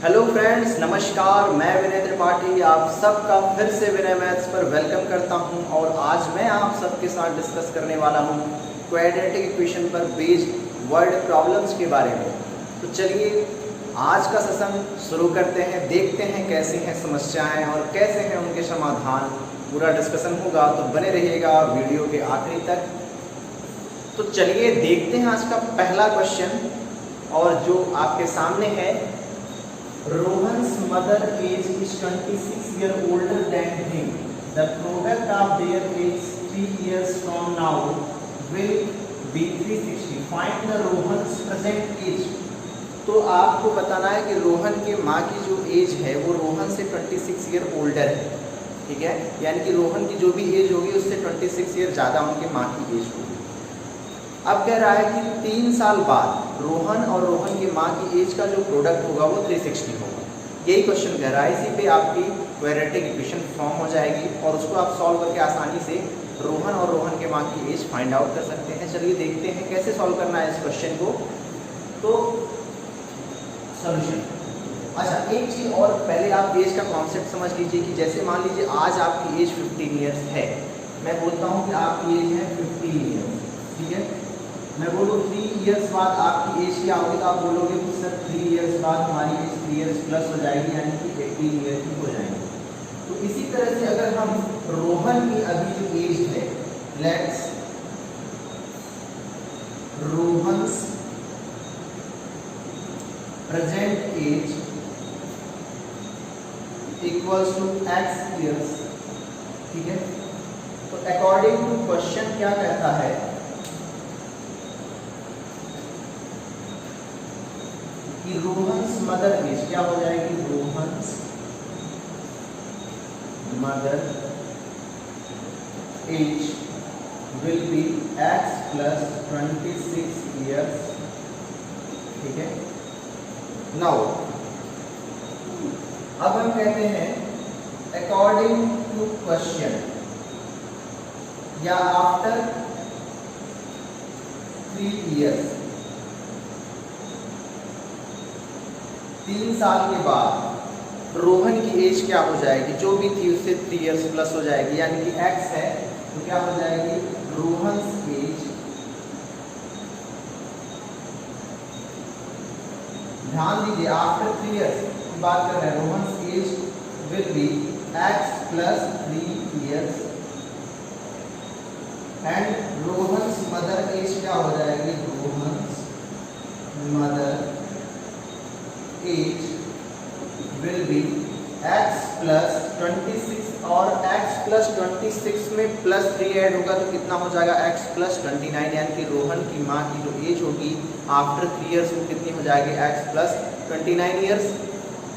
Hello friends, नमस्कार। मैं विनय त्रिपाठी आप सबका फिर से विनय मैथ्स पर वेलकम करता हूं और आज मैं आप सबके साथ डिस्कस करने वाला हूं क्वाड्रेटिक इक्वेशन पर बेस्ड वर्ड प्रॉब्लम्स के बारे में। तो चलिए आज का सेशन शुरू करते हैं, देखते हैं कैसी हैं समस्याएं और कैसे हैं उनके समाधान। पूरा डिस्कशन होगा तो बने रहिएगा वीडियो के आखिरी तक। तो चलिए देखते हैं आज का पहला क्वेश्चन, और जो आपके सामने है, Rohan's mother age is 26 years older than him. The product of their age 3 years from now will be 360. Find the Rohan's present age. तो आपको बताना है कि रोहन के माँ की जो एज है वो रोहन से 26 ईयर ओल्डर है, ठीक है। यानी कि रोहन की जो भी एज होगी उससे 26 ईयर ज़्यादा उनके माँ की एज होगी। अब कह रहा है कि 3 साल बाद रोहन और रोहन की माँ की एज का जो प्रोडक्ट होगा वो 360 होगा। यही क्वेश्चन कह रहा है। इसी पे आपकी क्वाड्रेटिक इक्वेशन फॉर्म हो जाएगी और उसको आप सॉल्व करके आसानी से रोहन और रोहन के माँ की एज फाइंड आउट कर सकते हैं। चलिए देखते हैं कैसे सॉल्व करना है इस क्वेश्चन को। तो सॉल्यूशन, अच्छा एक चीज़ और, पहले आप एज का कॉन्सेप्ट समझ लीजिए कि जैसे मान लीजिए आज आपकी एज 15 ईयर्स है। मैं बोलता हूँ कि आपकी एज है 15 ईयर्स, ठीक है। मैं बोलूँ 3 इयर्स बाद आपकी एज क्या होगी, तो आप बोलोगे कि सर 3 इयर्स बाद हमारी एज 3 इयर्स प्लस हो जाएगी, यानी कि 18 ईयर की हो जाएगी। तो इसी तरह से अगर हम रोहन की अभी जो एज है, let's Rohan's present age equals to x years, ठीक है। तो अकॉर्डिंग टू क्वेश्चन क्या कहता है कि रोहन्स मदर एज क्या हो जाएगी, Rohan's mother age will be x plus 26 years, ठीक है। नाउ अब हम कहते हैं अकॉर्डिंग टू क्वेश्चन या आफ्टर 3 इयर्स, 3 साल के बाद रोहन की एज क्या हो जाएगी, जो भी थी उससे 3 इयर्स प्लस हो जाएगी, यानी कि x है तो क्या हो जाएगी रोहन्स एज। ध्यान दीजिए आफ्टर 3 इयर्स की बात कर रहे हैं। Rohan's age will be x plus 3 years and Rohan's mother age क्या हो जाएगी, Rohan's mother age will be x plus 26, और x प्लस 26 में प्लस 3 ऐड होगा तो कितना हो जाएगा x प्लस 29, यानी कि रोहन की माँ की जो एज होगी आफ्टर 3 इयर्स वो कितनी हो जाएगी x प्लस 29 ईयर्स,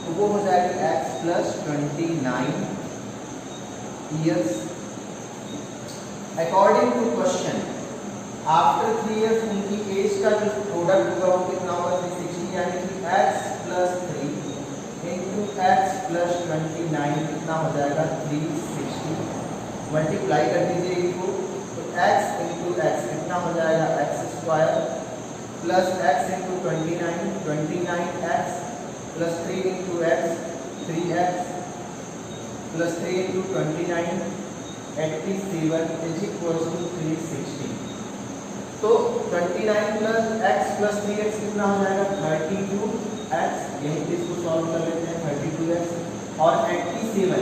तो वो हो जाएगी x plus 29 years. According to question after 3 years उनकी एज का जो प्रोडक्ट होगा वो कितना होगा 360, यानी कि x plus 3 into x plus 29 कितना हो जाएगा 360। मल्टीप्लाई कर दीजिए इनको, तो x इंटू एक्स कितना हो जाएगा x square plus x into 29x plus 3 into x 3x plus 3 into 29 87 is equal to 360। तो 29 प्लस x प्लस 3x कितना हो जाएगा 32x, यही इसको सॉल्व कर लेते हैं 32x, और 87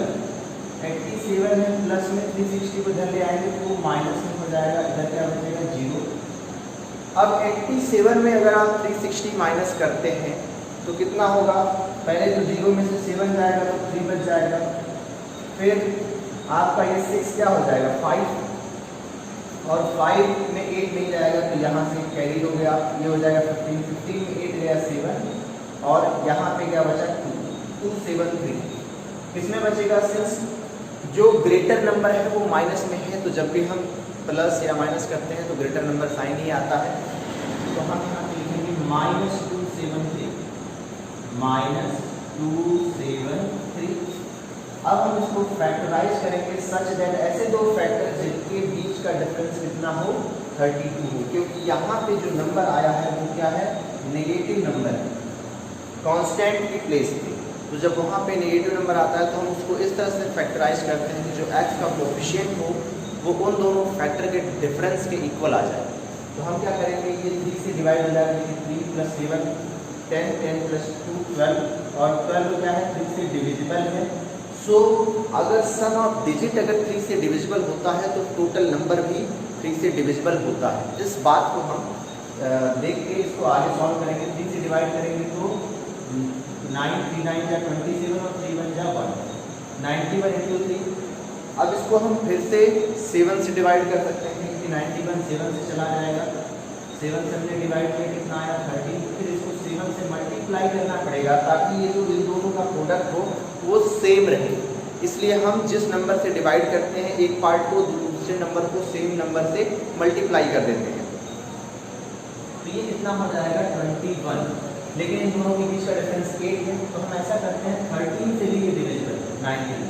है प्लस में 360 को इधर ले आएंगे तो माइनस में हो जाएगा, इधर क्या बचेगा 0। अब 87 में अगर आप 360 माइनस करते हैं तो कितना होगा, पहले तो 0 में से 7 जाएगा तो 3 बच जाएगा, फिर आपका ये 6 क्या हो जाएगा 5, और 5 में 8 नहीं जाएगा तो यहाँ से कैरी हो गया, ये हो जाएगा 15, 15 में 8 गया 7, और यहाँ पे क्या बचा 273। किसमें बचेगा, सिंस जो ग्रेटर नंबर है वो माइनस में है, तो जब भी हम प्लस या माइनस करते हैं तो ग्रेटर नंबर साइन ही आता है, तो हम यहाँ पे लिखेंगे माइनस 273, माइनस 273। अब हम इसको फैक्टराइज करेंगे सच दैट ऐसे दो फैक्टर जिनके बीच का डिफरेंस कितना हो 32 हो, क्योंकि यहाँ पे जो नंबर आया है वो क्या है, नेगेटिव नंबर है, कांस्टेंट की प्लेस पे। तो जब वहाँ पे नेगेटिव नंबर आता है तो हम उसको इस तरह से फैक्टराइज करते हैं कि जो x का कोफिशिएंट हो वो उन दोनों फैक्टर के डिफरेंस के इक्वल आ जाए। तो हम क्या करेंगे, ये 3 से डिवाइड हो जाएगा, 3 + 7 10, 10 + 2 12, और 12 क्या है 3 से डिविजिबल है। सो अगर सम ऑफ डिजिट अगर 3 से डिविजिबल होता है तो टोटल नंबर भी 3 से डिविजिबल होता है। इस बात को हम देख के इसको आगे सॉल्व करेंगे। 3 से डिवाइड करेंगे तो 9 3 9 या 27 और 3 1 जा 1, 91 × 3। अब इसको हम फिर से 7 से डिवाइड कर सकते हैं क्योंकि 91 7 से चला जाएगा। 7 से हमने डिवाइड किया, कितना आया 13। फिर इसको 7 से मल्टीप्लाई करना पड़ेगा ताकि ये जो इन दोनों का प्रोडक्ट हो वो सेम रहे। इसलिए हम जिस नंबर से डिवाइड करते हैं एक पार्ट को, दूसरे नंबर को सेम नंबर से मल्टीप्लाई कर देते हैं। तो ये कितना हो जाएगा 21, लेकिन इन दोनों के बीच का डिफरेंस 8 है। तो हम ऐसा करते हैं 13 से भी ये डिविजिबल 19,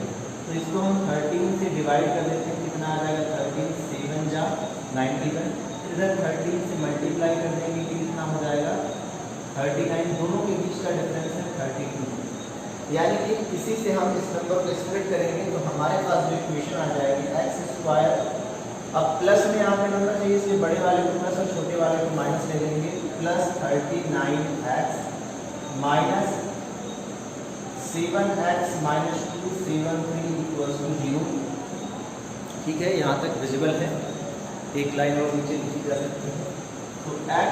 तो इसको हम 13 से डिवाइड कर देते हैं, कितना आ जाएगा 13 7 जा 91। इधर 13 से मल्टीप्लाई कर देंगे कि कितना हो जाएगा 39, दोनों के बीच का डिफरेंस है 32। यानी कि इसी से हम इस नंबर को स्प्लिट करेंगे तो हमारे पास जो इक्वेशन आ जाएगी x²। अब प्लस में यहाँ पे नंबर चाहिए, इसलिए बड़े वाले को प्लस और छोटे वाले को माइनस ले लेंगे। +39x minus 7x minus 273 = 0। ठीक है, यहाँ तक विजिबल है। एक लाइन और नीचे लिखी जा सकती है। तो x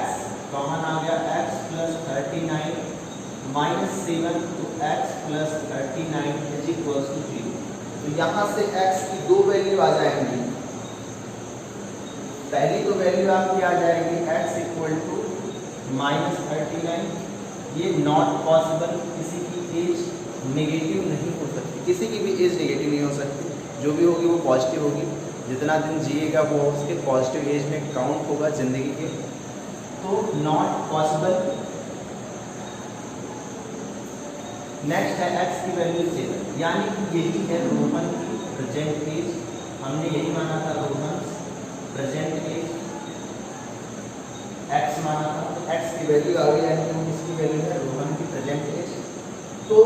कॉमन आ गया, x + 39 माइनस 7, तो x + 39 = 0। तो यहाँ से x की दो वैल्यू आ जाएंगी। पहली तो वैल्यू आपकी आ जाएगी x = -39। ये नॉट पॉसिबल, किसी की एज नेगेटिव नहीं हो सकती, किसी की भी एज नेगेटिव नहीं हो सकती। जो भी होगी वो पॉजिटिव होगी। जितना दिन जिएगा वो उसके पॉजिटिव एज में काउंट होगा ज़िंदगी के। तो नॉट पॉसिबल। नेक्स्ट है x की वैल्यू 7, यानी कि यही है रोहन की प्रेजेंट एज। हमने यही माना था रोहन प्रेजेंट एज x माना था, तो x की वैल्यू आ गई, यानी कि इसकी वैल्यू है रोहन की प्रेजेंट एज। तो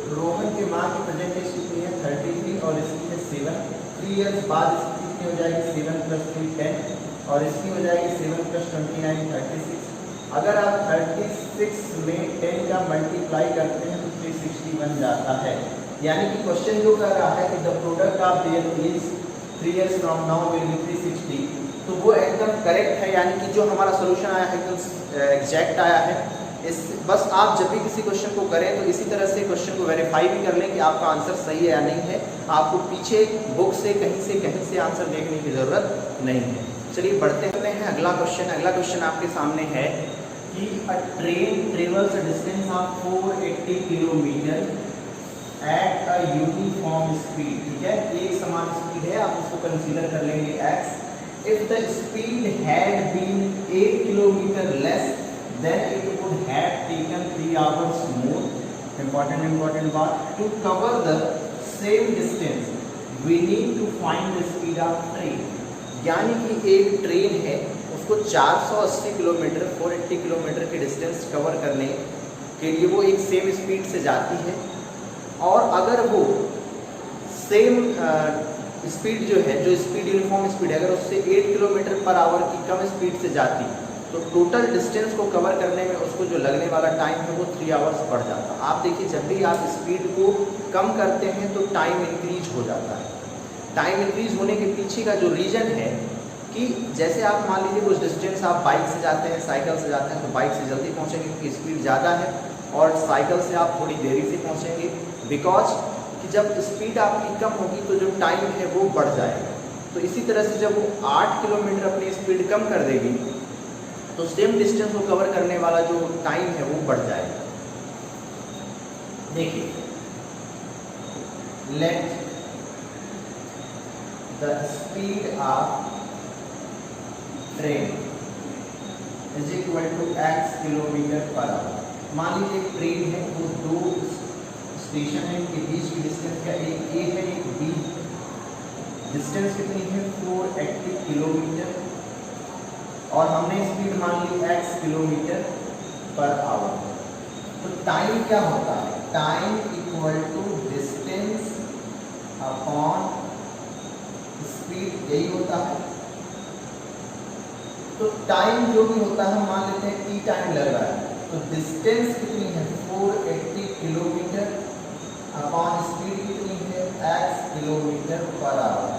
रोहन के माँ की प्रेजेंट एज कितनी है 33 और इसकी है 7। 3 इयर्स बाद इसकी कितनी हो जाएगी 7 + 3 10 और इसकी हो जाएगी 7 + 29 36। अगर आप 36 में 10 का मल्टीप्लाई करते हैं तो 360 बन जाता है। यानी कि क्वेश्चन जो कर रहा है कि the product of their is 3 years from now will be 360, तो वो एकदम करेक्ट है। यानी कि जो हमारा सोल्यूशन आया है एकदम एग्जैक्ट आया है। इस बस आप जब भी किसी क्वेश्चन को करें तो इसी तरह से क्वेश्चन को वेरीफाई भी कर लें कि आपका आंसर सही है या नहीं है। आपको पीछे बुक से कहीं से आंसर देखने की ज़रूरत नहीं है। चलिए बढ़ते हैं अगला क्वेश्चन। अगला क्वेश्चन आपके सामने है कि अ train travels a distance of 480 kilometre at a uniform speed. ठीक है, एक समान स्पीड है, आप उसको कंसीडर कर लेंगे x। If the speed had been 8 kilometer less then it would have taken 3 hours more, important बात, to cover the same distance we need to find the speed of train। यानी कि एक train है, उसको 480 kilometre 480 kilometre की distance cover करने के लिए वो एक सेम स्पीड से जाती है, और अगर वो सेम स्पीड जो है, जो स्पीड यूनिफॉर्म स्पीड है, अगर उससे 8 किलोमीटर पर आवर की कम स्पीड से जाती तो टोटल डिस्टेंस को कवर करने में उसको जो लगने वाला टाइम है वो 3 आवर्स बढ़ जाता। आप देखिए, जब भी आप स्पीड को कम करते हैं तो टाइम इंक्रीज हो जाता है। टाइम इंक्रीज होने के पीछे का जो रीज़न है कि जैसे आप मान लीजिए कुछ डिस्टेंस आप बाइक से जाते हैं, साइकिल से जाते हैं, तो बाइक से जल्दी पहुँचेंगे क्योंकि स्पीड ज़्यादा है, और साइकिल से आप थोड़ी देरी से पहुँचेंगे बिकॉज कि जब स्पीड आपकी कम होगी तो जो टाइम है वो बढ़ जाएगा। तो इसी तरह से जब वो 8 किलोमीटर अपनी स्पीड कम कर देगी तो सेम डिस्टेंस को कवर करने वाला जो टाइम है वो बढ़ जाएगा। देखिए, let the speed of train is equal to x kilometer per hour. मान लीजिए एक ट्रेन है, वो 2 स्टेशन है, इनके बीच की डिस्टेंस क्या, एक A है एक B। डिस्टेंस कितनी है 480 किलोमीटर, और हमने स्पीड मान ली x किलोमीटर पर आवर। तो टाइम क्या होता है, time equal to distance upon speed, यही होता है। तो टाइम जो भी होता है मान लेते हैं टी टाइम लग रहा है, तो डिस्टेंस कितनी है 480 किलोमीटर अपॉन स्पीड कितनी है x kilometer per our.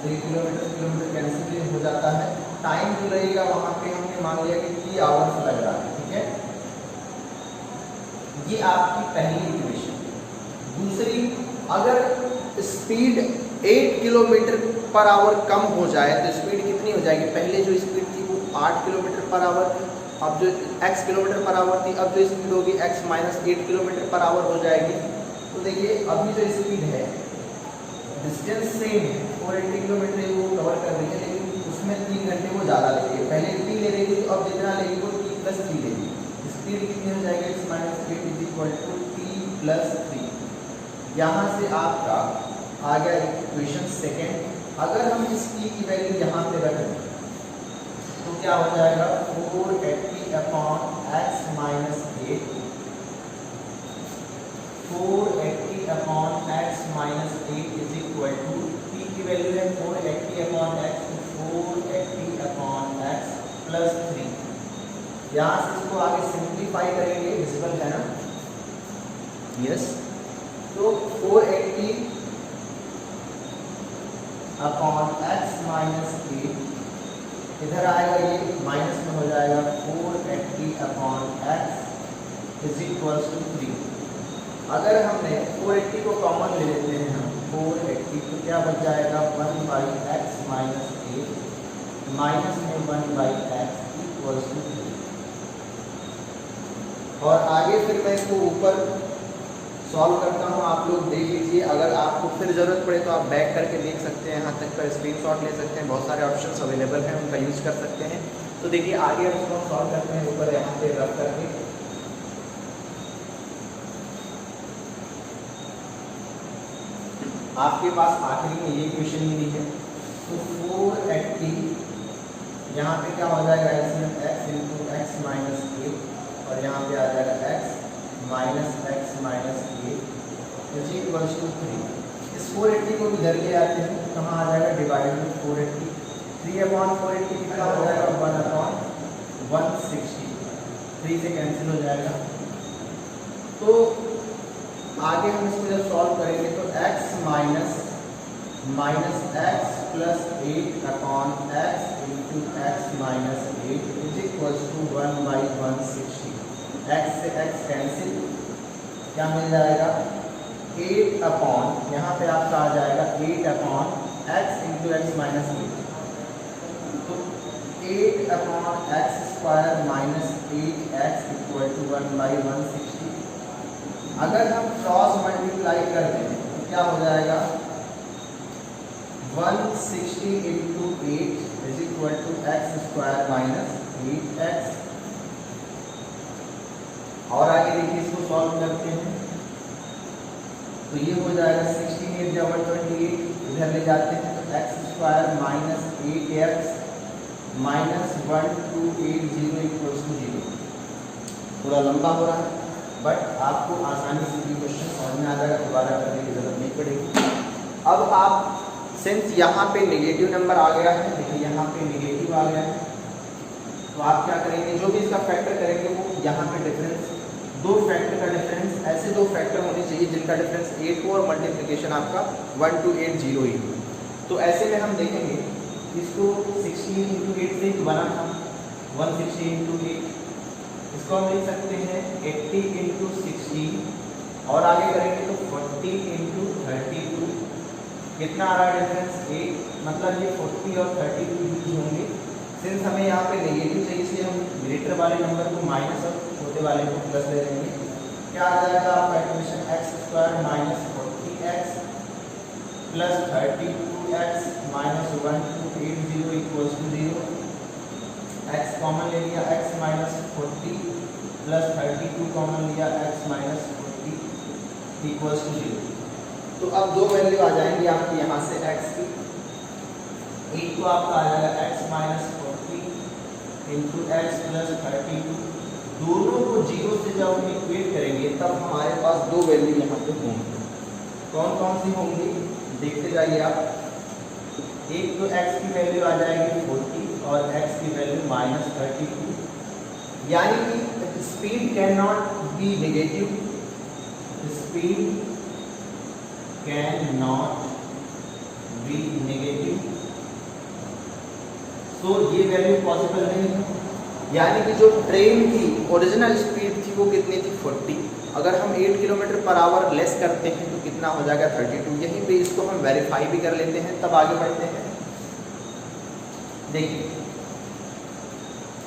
3 kilometre kilometre cancel हो जाता है। टाइम जो लगेगा वहां पे हमने मान लिया कि 3 आवर्स लग रहा है, ठीक है। ये आपकी पहली इक्वेशन। दूसरी, अगर स्पीड 8 किलोमीटर पर आवर कम हो जाए तो स्पीड कितनी हो जाएगी, पहले जो स्पीड थी वो 8 किलोमीटर पर आवर, अब जो x किलोमीटर पर आवर थी, अब जो स्पीड होगी x minus 8 kilometre per our हो जाएगी। तो देखिए अभी जो स्पीड है, डिस्टेंस सेम है 480 किलोमीटर वो कवर कर रही है, लेकिन उसमें 3 घंटे वो ज़्यादा लेगी। पहले t ले रही थी, अब जितना लेगी वो t प्लस 3 लेगी। स्पीड कितनी हो जाएगी x minus 8 is equal to t plus 3। यहाँ से आपका आ गया इक्वेशन सेकेंड। अगर हम इस t की वैल्यू यहाँ पे रख दें तो क्या हो जाएगा 480 upon x minus 8, 480 upon x minus 8 is equal to t की वैल्यू है 480 upon x, 480 upon x plus 3। यहाँ से इसको आगे सिंप्लीफाई करेंगे, विजिबल है ना, यस। तो 480 अपॉन x माइनस 8, इधर आएगा ये माइनस में हो जाएगा 480 upon x is equal to 3। अगर हमने 480 को कॉमन ले लेते हैं हम 480, तो क्या बच जाएगा 1 बाई एक्स माइनस 8 माइनस में 1 बाई एक्स इक्वल टू 3। और आगे फिर मैं इसको ऊपर सॉल्व करता हूँ, आप लोग देख लीजिए। अगर आपको फिर ज़रूरत पड़े तो आप बैक करके देख सकते हैं, यहाँ तक का स्क्रीनशॉट ले सकते हैं, बहुत सारे ऑप्शंस अवेलेबल हैं, उनका यूज़ कर सकते हैं। तो देखिए आगे हम उसको सॉल्व करते हैं ऊपर यहाँ पे रख करके। आपके पास आखिरी में ये क्वेश्चन ही नहीं है, तो 480 यहाँ पे क्या हो जाएगा, इसमें x इंटू एक्स माइनस 8 और यहाँ पे आ जाएगा x minus X minus 8 is equal to 3। इस 480 को इधर ले आते हैं, कहाँ आ जाएगा डिवाइडेड में 480, 3 अपॉन 480 कितना हो जाएगा 1 अपॉन 160, 3 से कैंसिल हो जाएगा। तो आगे हम इसको जब सॉल्व करेंगे तो x minus X plus 8 upon x into X minus 8 is equal to 1 by 160। x से x कैंसिल, क्या मिल जाएगा 8 अपॉन, यहाँ पे आपका आ जाएगा 8 upon x into X minus 8, तो 8 upon X square minus 8x equal to 1 by 160। अगर हम क्रॉस मल्टीप्लाई कर दें तो क्या हो जाएगा 160 into 8 is equal to X square minus 8x। और आगे देखिए इसको सॉल्व करते हैं तो ये हो जाएगा 16 डबल 28, इधर ले जाते हैं तो X square minus 8x minus 1280 equals to 0। थोड़ा लंबा हो रहा है बट आपको आसानी से ये क्वेश्चन समझ में आ जाएगा, दोबारा करने की जरूरत नहीं पड़ेगी। अब आप सिंस यहाँ पे नेगेटिव नंबर आ गया है, देखिए यहाँ पे नेगेटिव आ गया है, तो आप क्या करेंगे, जो भी इसका फैक्टर करेंगे वो यहाँ पे डिफरेंस, दो फैक्टर का डिफरेंस, ऐसे दो फैक्टर होने चाहिए जिनका डिफरेंस 8 हो और मल्टीप्लिकेशन आपका 1280 ही हो। तो ऐसे में हम देखेंगे इसको 16 इंटू 8 से बना था 160 इंटू 8, इसको हम लिख सकते हैं 80 इंटू 16 और आगे करेंगे तो 40 इंटू 32। कितना आ रहा है डिफरेंस 8, मतलब ये 40 और 32 यूज होंगे। सिंस हमें यहाँ पे नेगेटिव चाहिए इसलिए हम ग्रेटर वाले नंबर को माइनस और छोटे वाले को प्लस ले लेंगे। क्या आ जाएगा आपका equation X square minus 40x plus 32x minus 1280 equals to 0। x common ले लिया, x माइनस 40 प्लस 32 कॉमन लिया, x माइनस 40 इक्वल्स टू 0। तो अब दो वैल्यू आ जाएंगी आपकी यहाँ से x की, एक तो आपका आ जाएगा x minus 40 into x plus 32 दोनों को 0 से जब हम इक्वेट करेंगे तब हमारे पास दो वैल्यू यहाँ पे होंगी। कौन कौन सी होंगी देखते जाइए आप। एक तो x की वैल्यू आ जाएगी 40 और x की वैल्यू -32, यानी कि speed can not be negative, speed can not be negative, तो ये वैल्यू पॉसिबल नहीं है। यानी कि जो ट्रेन की ओरिजिनल स्पीड थी वो कितनी थी 40, अगर हम 8 किलोमीटर पर आवर लेस करते हैं तो कितना हो जाएगा 32। यहीं पे इसको हम वेरीफाई भी कर लेते हैं, तब आगे बढ़ते हैं। देखिए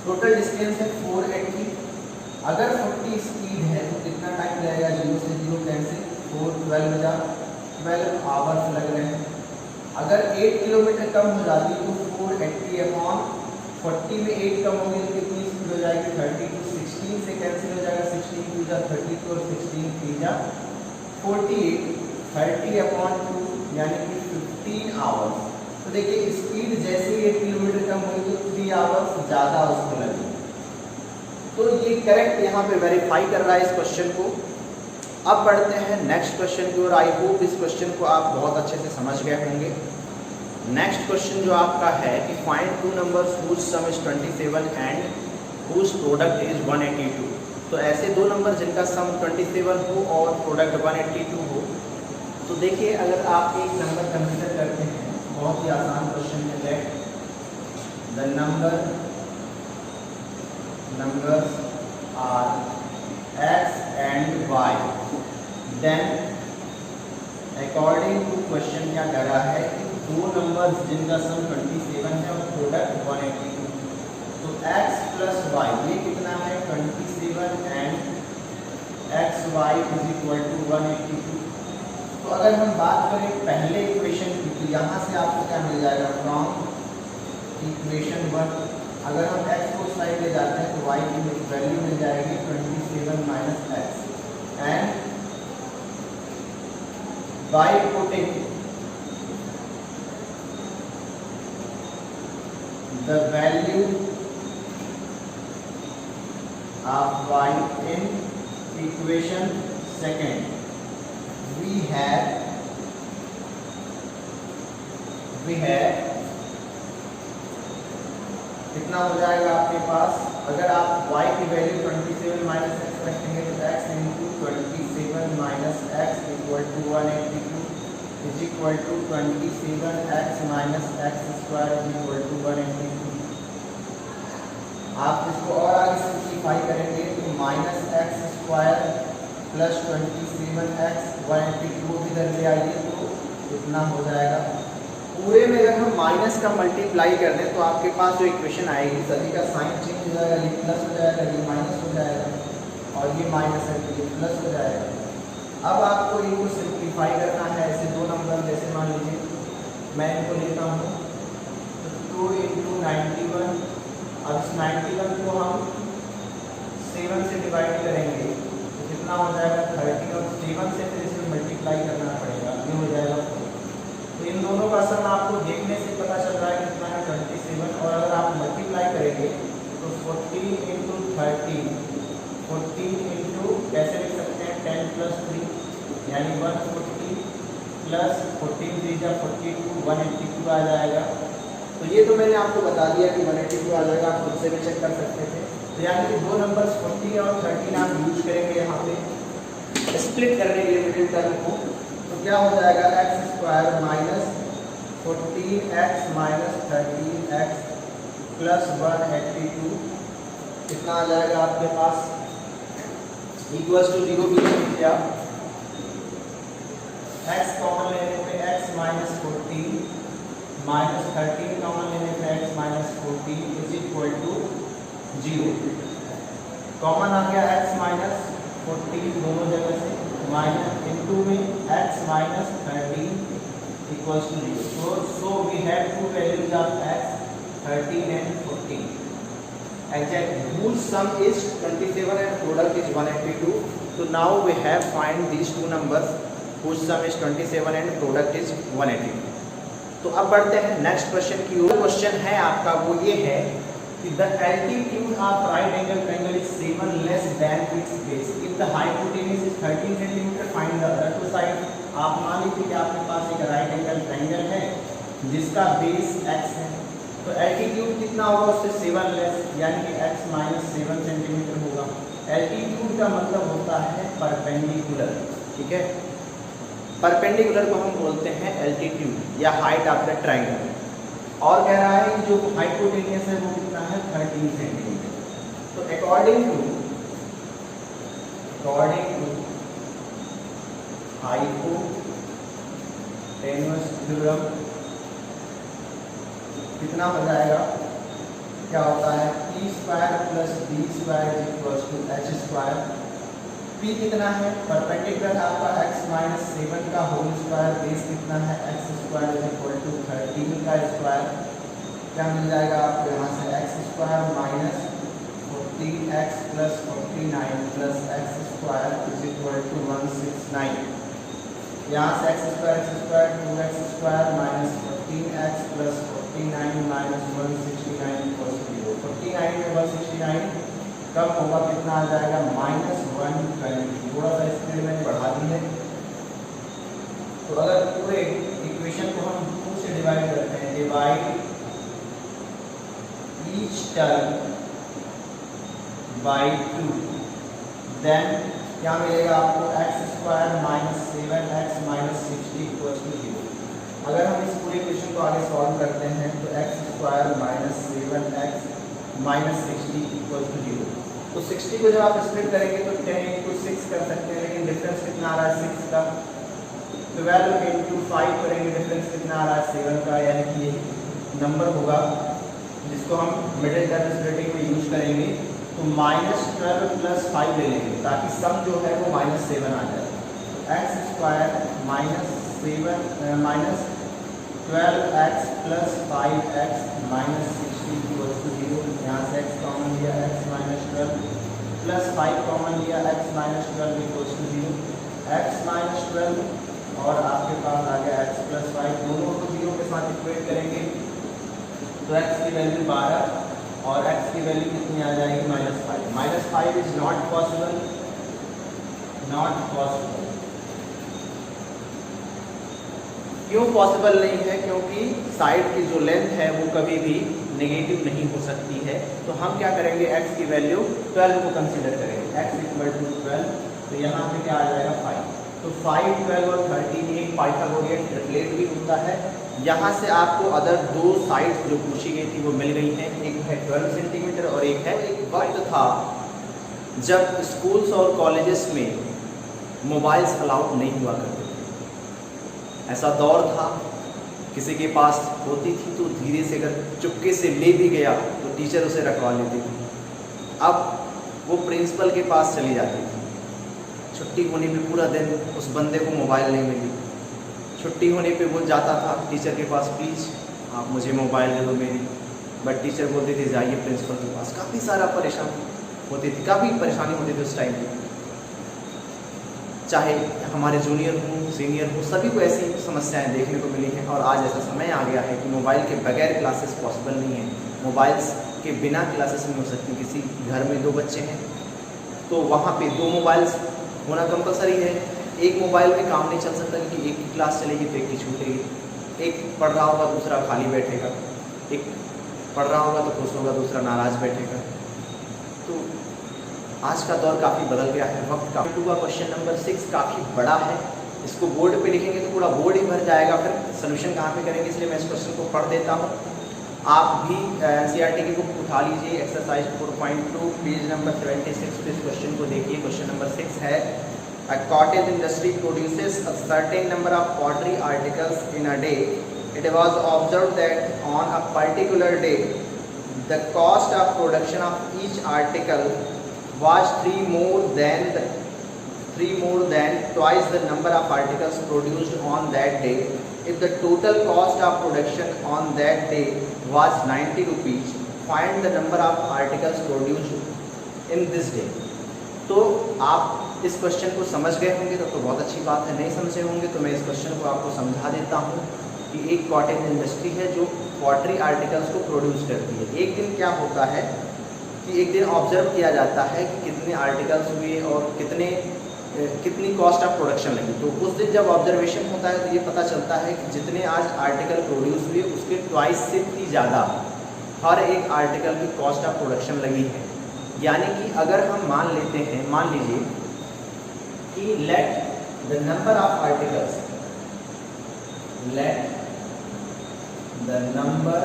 टोटल डिस्टेंस है 480, अगर 40 स्पीड है तो कितना टाइम लगेगा, 0 से 0 कैंसिल, 4 12 आवर्स लग रहे हैं। अगर 8 किलोमीटर कम हो जाती तो 480/40 में 8 कम होगी तो कितनी स्पीड हो जाएगी 32, 16 से कैंसिल हो जाएगा, 16 3 जा 32 और 16 3 जा 48, 30/2 यानी कि 15 आवर्स। तो देखिए स्पीड जैसे ही 8 किलोमीटर कम होगी तो 3 आवर्स ज़्यादा उसको लगेगी। तो ये करेक्ट यहाँ पे वेरीफाई कर रहा है इस क्वेश्चन को। अब बढ़ते हैं नेक्स्ट क्वेश्चन की ओर। आई होप इस क्वेश्चन को आप बहुत अच्छे से समझ गए होंगे। नेक्स्ट क्वेश्चन जो आपका है कि find two numbers whose sum is 27 and whose product is 182। तो ऐसे दो नंबर जिनका सम 27 हो और प्रोडक्ट 182 हो। तो देखिए अगर आप एक नंबर कंसीडर करते हैं, बहुत ही आसान क्वेश्चन है, let the numbers are x and y, then according to question क्या कह रहा है कि दो नंबर्स जिनका सम 27 है और प्रोडक्ट 182, तो x प्लस y ये कितना है 27 and xy is equal to 182। तो अगर हम बात करें पहले इक्वेशन की तो यहाँ से आपको क्या मिल जाएगा, फ्रॉम इक्वेशन 1 अगर हम x को साइड ले जाते हैं तो y की वैल्यू मिल जाएगी 27 minus x and by putting the value of y in equation second we have कितना हो जाएगा आपके पास, अगर आप y की वैल्यू 27 माइनस एक्स रखेंगे तो x into 27 minus X equal to 182 is equal to 27x minus X square is equal to 182। आप इसको और आगे सिंप्लीफाई करेंगे तो minus X square plus 27x 182 इधर ले आइए तो इतना हो जाएगा। पूरे में अगर हम माइनस का मल्टीप्लाई कर दें तो आपके पास जो इक्वेशन आएगी सभी का साइन चेंज हो जाएगा, ये प्लस हो जाएगा, ये माइनस हो जाएगा और ये माइनस है तो ये प्लस हो जाएगा। अब आपको इनको सिंप्लीफाई करना है, ऐसे दो नंबर जैसे मान लीजिए मैं इनको लेता हूँ तो 2 × 91। अब इस 91 को हम 7 से डिवाइड करेंगे तो कितना हो जाएगा 30 और 7 से फिर इसे मल्टीप्लाई करना पड़ेगा, ये हो जाएगा 4। तो इन दोनों का सम आपको देखने से पता चल रहा है कितना है 27 और अगर आप मल्टीप्लाई करेंगे तो 14 × 13 14 इंटू कैसे लिख सकते हैं 10 + 3 यानी 140 प्लस 14 3 जा 42 182 आ जाएगा। तो ये तो मैंने आपको बता दिया कि 182 आ जाएगा, आप खुद से भी चेक कर सकते थे। तो यानी कि दो नंबर्स 40 और 13 आप यूज करेंगे यहाँ पे स्प्लिट करने के लिए मिडिल टर्म को, तो क्या हो जाएगा x square minus 14x minus 13x plus 182 कितना आ जाएगा आपके पास इक्वल्स टू 0 भी लिखिए आप। x कॉमन लेने पे x माइनस 14 माइनस 13 कॉमन लेने पे x minus 14 is equal to 0। Common आ गया x माइनस 14 दोनों जगह से माइनस इनटू में x minus 13 equals to 0. So we have two values of x 13 and 14. Exact whose sum is 27 and product is 182. So now we have find these two numbers whose sum is 27 and product is 182. तो अब बढ़ते हैं next question की ओर। Question है आपका वो ये है The altitude of right angle triangle is 7 less than its base. If the hypotenuse is 13 cm, find the other two sides. आप मान लीजिए कि आपके पास एक राइट एंगल ट्रायंगल है जिसका बेस x है, तो एल्टीट्यूड कितना होगा उससे 7 लेस, यानी कि x माइनस 7 सेंटीमीटर होगा। एल्टीट्यूड का मतलब होता है परपेंडिकुलर, ठीक है। परपेंडिकुलर को हम बोलते हैं एल्टीट्यूड या हाइट ऑफ द ट्रायंगल। और कह रहा है कि जो हाइपोटेनियस है वो कितना है 13 सेंटीमीटर। तो अकॉर्डिंग टू हाइपोटेन्यूस थ्योरम कितना हो जाएगा, क्या होता है p square plus b square equals to h square. p कितना है परपेंडिकुलर आपका x माइनस 7 का होल स्क्वायर, बेस कितना है x स्क्वायर इक्वल टू 13 का स्क्वायर। क्या मिल जाएगा आपको यहाँ से x square minus 14x plus 49 प्लस x square is equal to 169। यहाँ से x square 2x square minus 14x plus 49 minus 169 equal to 0। 49 में 169 कम होगा, कितना आ जाएगा -120। थोड़ा सा स्पीड मैंने बढ़ा दी है। तो अगर पूरे इक्वेशन को हम 2 से डिवाइड करते हैं, divide each term by 2, then क्या मिलेगा आपको x square minus 7x minus 60 equal to 0। अगर हम इस पूरे इक्वेशन को आगे सॉल्व करते हैं तो x square minus 7x minus 60 equal to 0। तो 60 को जब आप स्प्लिट करेंगे तो 10 इंटू 6 कर सकते हैं, लेकिन डिफरेंस कितना आ रहा है 6 का। 12 इंटू 5 करेंगे, डिफरेंस कितना आ रहा है 7 का, यानी कि ये नंबर होगा जिसको हम मिडिल टर्म स्प्लिटिंग में यूज करेंगे। तो -12 प्लस 5 ले लेंगे ताकि सम जो है वो -7 आ जाए। तो x square minus 12x plus 5x minus 60 equal to 0। यहाँ से x कॉमन लिया, x माइनस 12 प्लस 5 कॉमन लिया, x minus 12 equal to 0। x minus 12 और आपके पास आ गया x प्लस 5, दोनों को 0 के साथ इक्वेट करेंगे तो x की वैल्यू 12 और x की वैल्यू कितनी आ जाएगी -5। -5 is not possible, not possible. क्यों पॉसिबल नहीं है? क्योंकि साइड की जो लेंथ है वो कभी भी नेगेटिव नहीं हो सकती है। तो हम क्या करेंगे, x की वैल्यू 12 को कंसीडर करेंगे, x इक्वल टू 12। तो यहाँ पे क्या आ जाएगा 5। तो 5, 12 और 13 एक पाइथागोरियन ट्रिपलेट भी होता है। यहाँ से आपको अदर 2 साइड्स जो पूछी गई थी वो मिल गई हैं, एक है 12 सेंटीमीटर और एक है। एक वक्त था जब स्कूल्स और कॉलेजेस में मोबाइल्स अलाउड नहीं हुआ करते थे। ऐसा दौर था किसी के पास होती थी तो धीरे से अगर चुपके से ले भी गया तो टीचर उसे रखवा लेती थी। अब वो प्रिंसिपल के पास चली जाती थी। छुट्टी होने पे पूरा दिन उस बंदे को मोबाइल नहीं मिली। छुट्टी होने पे वो जाता था टीचर के पास, प्लीज़ आप मुझे मोबाइल दे दो मेरी। बट टीचर बोलती थी जाइए प्रिंसिपल के पास। काफ़ी सारा परेशान होती थी, काफ़ी परेशानी होती थी उस टाइम पे। चाहे हमारे जूनियर हों, सीनियर हों, सभी को ऐसी समस्याएं देखने को मिली हैं। और आज ऐसा समय आ गया है कि मोबाइल के बगैर क्लासेस पॉसिबल नहीं है। मोबाइल्स के बिना क्लासेस नहीं हो सकती। किसी घर में 2 बच्चे हैं तो वहाँ पे 2 मोबाइल्स होना कंपलसरी है। एक मोबाइल में काम नहीं चल सकता क्योंकि एक की क्लास चलेगी तो एक की छूटेगी। एक पढ़ रहा होगा दूसरा खाली बैठेगा, एक पढ़ रहा होगा तो खुश होगा, दूसरा नाराज़ बैठेगा। तो आज का दौर काफ़ी बदल गया है। वक्त का 2 का क्वेश्चन नंबर 6 काफ़ी बड़ा है। इसको बोर्ड पे लिखेंगे तो पूरा बोर्ड ही भर जाएगा, फिर सोल्यूशन कहाँ पे करेंगे, इसलिए मैं इस क्वेश्चन को पढ़ देता हूँ। आप भी NCERT की बुक उठा लीजिए, एक्सरसाइज 4.2 पेज नंबर 76 पे इस क्वेश्चन को देखिए। क्वेश्चन नंबर 6 है, A cottage industry produces a certain number of pottery articles in a day. It was observed that on a particular day, the cost of production of each article was 3 more than twice the number of articles produced on that day. If the total cost of production on that day was 90 rupees, find the number of articles produced in this day. तो आप इस question को समझ गए होंगे तो बहुत अच्छी बात है। नहीं समझे होंगे तो मैं इस क्वेश्चन को आपको समझा देता हूँ। कि एक कॉटेज इंडस्ट्री है जो पॉटरी आर्टिकल्स को प्रोड्यूस करती है। एक दिन क्या होता है कि एक दिन ऑब्जर्व किया जाता है कि कितने आर्टिकल्स हुए और कितनी कॉस्ट ऑफ प्रोडक्शन लगी। तो उस दिन जब ऑब्जर्वेशन होता है तो ये पता चलता है कि जितने आज आर्टिकल प्रोड्यूस हुए उसके ट्वाइस से भी ज़्यादा हर एक आर्टिकल की कॉस्ट ऑफ प्रोडक्शन लगी है। यानी कि अगर हम मान लीजिए कि let the number of articles, let the number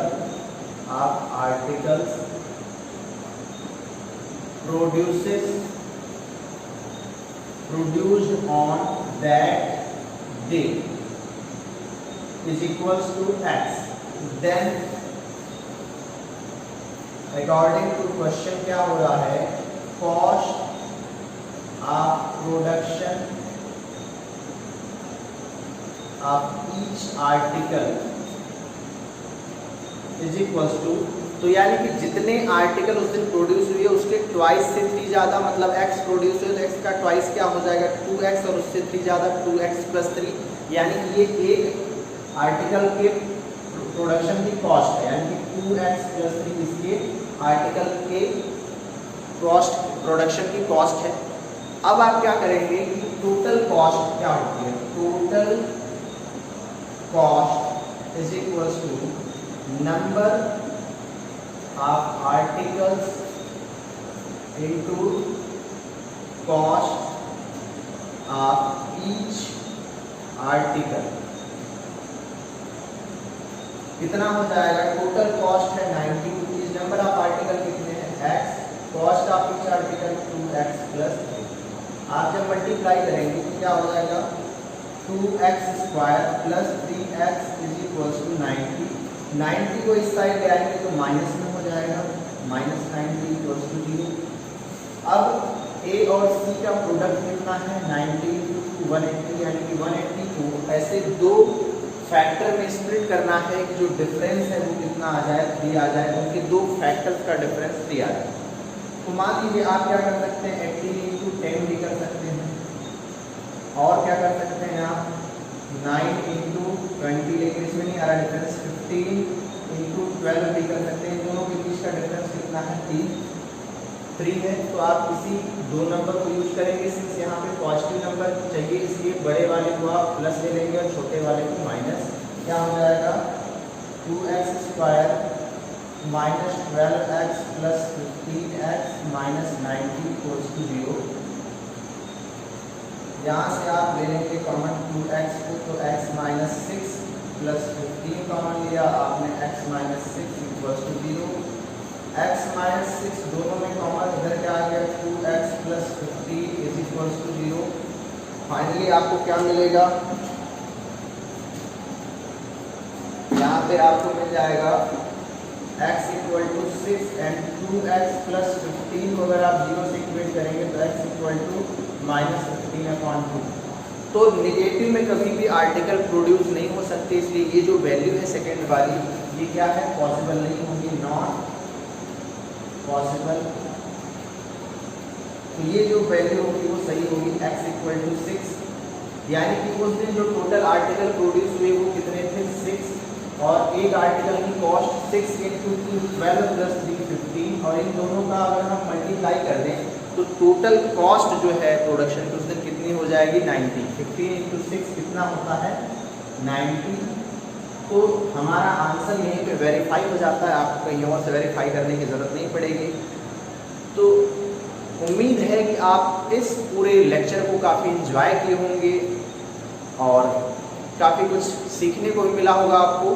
of articles produced on that day is equals to X, then according to question क्या हो रहा है, cost of production of each article is equals to, तो यानी कि जितने article उस दिन प्रोड्यूस हुए उसके ट्वाइस से 3 ज़्यादा, मतलब x प्रोड्यूस हुए तो x का ट्वाइस क्या हो जाएगा 2x, और उससे 3 ज़्यादा 2x + 3, यानी कि ये एक आर्टिकल के प्रोडक्शन की कॉस्ट है, यानी कि 2x + 3 इसके आर्टिकल के कॉस्ट, प्रोडक्शन की कॉस्ट है। अब आप क्या करेंगे कि टोटल कॉस्ट क्या होती है, total cost is equals to number of articles into cost of each article। कितना हो जाएगा, टोटल कॉस्ट है 90 रुपीज, नंबर ऑफ आर्टिकल कितने हैं x, cost of each article 2x + 3। आप जब मल्टीप्लाई करेंगे तो क्या हो जाएगा 2x² + 3x = 90। 90 को इस साइड ले आएंगे तो माइनस में हो जाएगा, -90 = 0। अब A और C का प्रोडक्ट कितना है 90 × 180, यानी कि 180 को ऐसे दो फैक्टर में स्प्लिट करना है कि जो डिफरेंस है वो कितना आ जाए, 3 आ जाए, क्योंकि दो फैक्टर्स का डिफरेंस 3 आ जाए। तो मान लीजिए आप क्या कर सकते हैं 80 × 10 भी कर सकते हैं, और क्या कर सकते हैं आप 9 × 20, लेकिन इसमें नहीं आ रहा डिफरेंस, 15 × 12 भी कर सकते हैं। दोनों के बीच का डिफरेंस कितना है 3 है। तो आप इसी दो नंबर को यूज करेंगे, सिंस यहाँ पे पॉजिटिव नंबर चाहिए इसलिए बड़े वाले को आप प्लस ले लेंगे और छोटे वाले को माइनस। क्या हो जाएगा 2x² - 12x + 15x - 90 = 0। यहाँ से आप ले लेंगे कॉमन 2x को, तो x - 6 + 15 कॉमन लिया आपने, x - 6 = 0। x - 6 दोनों में कॉमन, इधर क्या आ गया 2x + 15 = 0। फाइनली आपको क्या मिलेगा, यहाँ पे आपको मिल जाएगा x = 6 एंड 2x + 15 को अगर आप 0 से इक्वेट करेंगे तो x = -15/2। तो नेगेटिव में कभी भी आर्टिकल प्रोड्यूस नहीं हो सकते, इसलिए ये जो वैल्यू है सेकेंड वाली ये क्या है, पॉसिबल नहीं होगी, नॉट पॉसिबल। तो ये जो वैल्यू होगी वो सही होगी, x = 6, यानी कि उस दिन जो टोटल आर्टिकल प्रोड्यूस हुए वो कितने थे 6, और एक आर्टिकल की कॉस्ट 6 × 2 12 + 3 15, और इन दोनों का अगर हम मल्टीप्लाई कर दें तो टोटल कॉस्ट जो है प्रोडक्शन की उस दिन कितनी हो जाएगी 90। 15 × 6 कितना होता है 90। तो हमारा आंसर यहीं पे वेरीफाई हो जाता है, आपको कहीं और से वेरीफाई करने की ज़रूरत नहीं पड़ेगी। तो उम्मीद है कि आप इस पूरे लेक्चर को काफ़ी एंजॉय किए होंगे और काफ़ी कुछ सीखने को भी मिला होगा आपको।